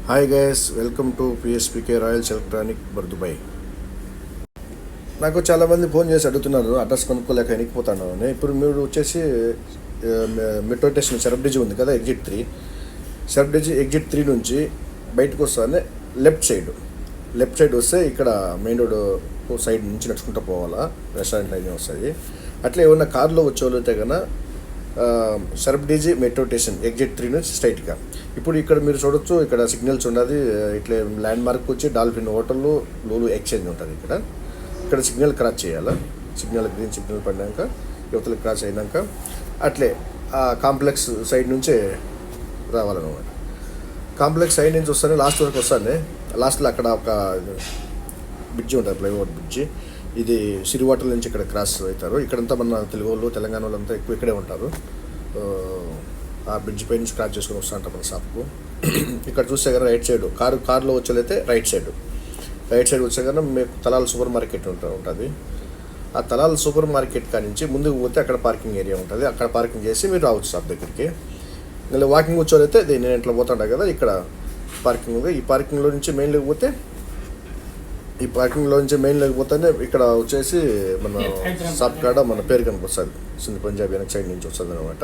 Hi guys, welcome to PSPK Royals electronic Dubai. నాకు చాలామంది phone చేసి అడుగుతున్నారు అడ్రస్ కొనుక్కోలేక ఎనికిపోతాను అని. ఇప్పుడు మీరు వచ్చేసి మెట్రో స్టేషన్ సెరబ్రిడ్జి ఉంది కదా, సెరబ్రిడ్జి ఎగ్జిట్ 3 నుంచి బయటకు వస్తానే లెఫ్ట్ సైడ్ వస్తే ఇక్కడ మెయిన్ రోడ్ సైడ్ నుంచి నడుచుకుంటూ పోవాలా, రెస్టారెంట్ లైన్ వస్తుంది. అట్లా ఏమన్నా కార్లో వచ్చేవాళ్ళైతే కన్నా సెరబ్రిడ్జి మెట్రో స్టేషన్ ఎగ్జిట్ 3 నుంచి స్ట్రైట్గా. ఇప్పుడు ఇక్కడ మీరు చూడొచ్చు, ఇక్కడ సిగ్నల్స్ ఉన్నది. ఇట్లా ల్యాండ్ మార్క్ వచ్చి డాల్ఫిన్ హోటల్, లూలు ఎక్స్చేంజ్ ఉంటుంది. ఇక్కడ సిగ్నల్ క్రాస్ చేయాలా. గ్రీన్ సిగ్నల్ పడినాక యువతలు క్రాస్ అయినాక అట్లే ఆ కాంప్లెక్స్ సైడ్ నుంచే రావాలన్నమాట. కాంప్లెక్స్ సైడ్ నుంచి వస్తానే లాస్ట్ వరకు వస్తానే, లాస్ట్లో అక్కడ ఒక బ్రిడ్జి ఉంటుంది, ఫ్లైఓవర్ బ్రిడ్జి. ఇది సిరివాటల నుంచి ఇక్కడ క్రాస్ అవుతారు. ఇక్కడంతా మన తెలుగు వాళ్ళు, తెలంగాణ వాళ్ళంతా ఎక్కువ ఇక్కడే ఉంటారు. ఆ బ్రిడ్జ్ పై నుంచి క్రాస్ చేసుకొని వస్తూ ఉంటాం మన షాప్కు. ఇక్కడ చూస్తే కదా రైట్ సైడ్ కార్లో వచ్చేదైతే రైట్ సైడ్ వచ్చే కన్నా మీకు తలాల్ సూపర్ మార్కెట్ ఉంటుంది. ఆ తలాల్ సూపర్ మార్కెట్ కాడి నుంచి ముందుకు పోతే అక్కడ పార్కింగ్ ఏరియా ఉంటుంది. అక్కడ పార్కింగ్ చేసి మీరు రావచ్చు షాప్ దగ్గరికి. మళ్ళీ వాకింగ్ వచ్చేదైతే నేను ఇట్లా పోతుంటా కదా, ఇక్కడ పార్కింగ్ ఉంది. ఈ పార్కింగ్లో నుంచి మెయిన్ లేకపోతేనే ఇక్కడ వచ్చేసి మన షాప్ కాడ మన పేరు కనిపిస్తుంది. సింధ్ పంజాబీ వెనక సైడ్ నుంచి వస్తుంది అనమాట.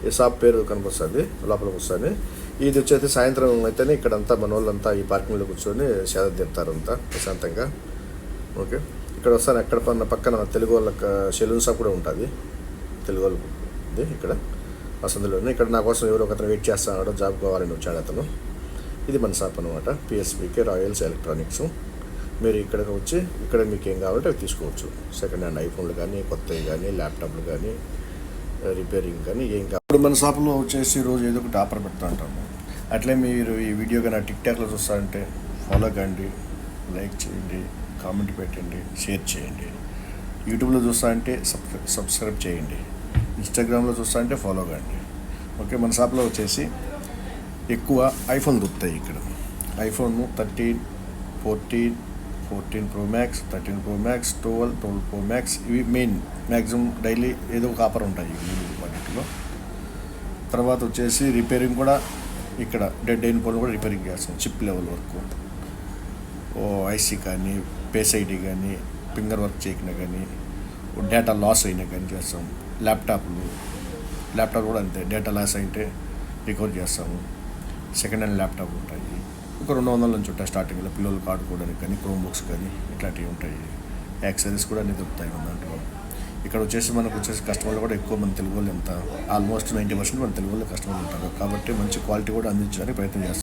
ఈ షాప్ పేరు కనిపిస్తుంది, లోపలికి వస్తుంది. ఇది వచ్చేసి సాయంత్రం అయితేనే ఇక్కడంతా మన వాళ్ళంతా ఈ పార్కింగ్లో కూర్చొని సేద తీరుతారు అంతా ప్రశాంతంగా. ఓకే, ఇక్కడ వస్తాను. అక్కడ పక్కన తెలుగు వాళ్ళకి సెలూన్ షాప్ కూడా ఉంటుంది, తెలుగు వాళ్ళది. ఇక్కడ వసంతలోనే ఇక్కడ నా కోసం ఎవరో ఒకతను వెయిట్ చేస్తున్నాడు, జాబ్ కావాలని వచ్చాడు అతను. ఇది మన షాప్ అనమాట, పిఎస్పికే రాయల్స్ ఎలక్ట్రానిక్స్. మీరు ఇక్కడికి వచ్చి ఇక్కడ మీకు ఏం కావాలంటే అవి తీసుకోవచ్చు. సెకండ్ హ్యాండ్ ఐఫోన్లు కానీ, కొత్తవి కానీ, ల్యాప్టాప్లు కానీ, రిపేరింగ్ కానీ ఏం కావాలి. ఇప్పుడు మన షాప్లో వచ్చేసి రోజు ఏదో ఒకటి ఆఫర్ పెడతా ఉంటాము. అట్లే మీరు ఈ వీడియో కానీ టిక్టాక్లో చూస్తారంటే ఫాలో కండి, లైక్ చేయండి, కామెంట్ పెట్టండి, షేర్ చేయండి. యూట్యూబ్లో చూస్తారంటే సబ్స్క్రైబ్ చేయండి. ఇన్స్టాగ్రామ్లో చూస్తారంటే ఫాలో కండి. ఓకే, మన షాప్లో వచ్చేసి ఎక్కువ ఐఫోన్ దొరుకుతాయి. ఇక్కడ iPhone 13, 14 Pro Max, 13 Pro Max, 12 Pro Max, ఇవి మెయిన్ మ్యాక్సిమం డైలీ ఏదో ఒక ఆఫర్ ఉంటాయి వాటిలో. తర్వాత వచ్చేసి రిపేరింగ్ కూడా ఇక్కడ డెడ్ అయిన ఫోన్ కూడా రిపేరింగ్ చేస్తాం చిప్ లెవెల్ వరకు. ఐసీ కానీ, ఫేస్ ఐడి కానీ, ఫింగర్ వర్క్ చేయకుండా కానీ, డేటా లాస్ అయినా కానీ చేస్తాం. ల్యాప్టాప్ కూడా అంతే, డేటా లాస్ అయితే రికవర్ చేస్తాము. సెకండ్ హ్యాండ్ ల్యాప్టాప్ ఉంటాయి, ఒక 200 నుంచి ఉంటాయి స్టార్టింగ్లో. పిల్లలకు ఆడుకోవడానికి కానీ, క్రోమ్ బుక్స్ కానీ ఇట్లాంటివి ఉంటాయి. యాక్సెసరీస్ కూడా అన్నీ దొరుకుతాయి మన దాంట్లో. ఇక్కడ మనకు వచ్చేసి కస్టమర్లు కూడా ఎక్కువ మన తెలుగు వాళ్ళు, ఎంత ఆల్మోస్ట్ 90% మన తెలుగు వాళ్ళు కస్టమర్లు ఉంటారు. కాబట్టి మంచి క్వాలిటీ కూడా అందించడానికి ప్రయత్నం చేస్తాం.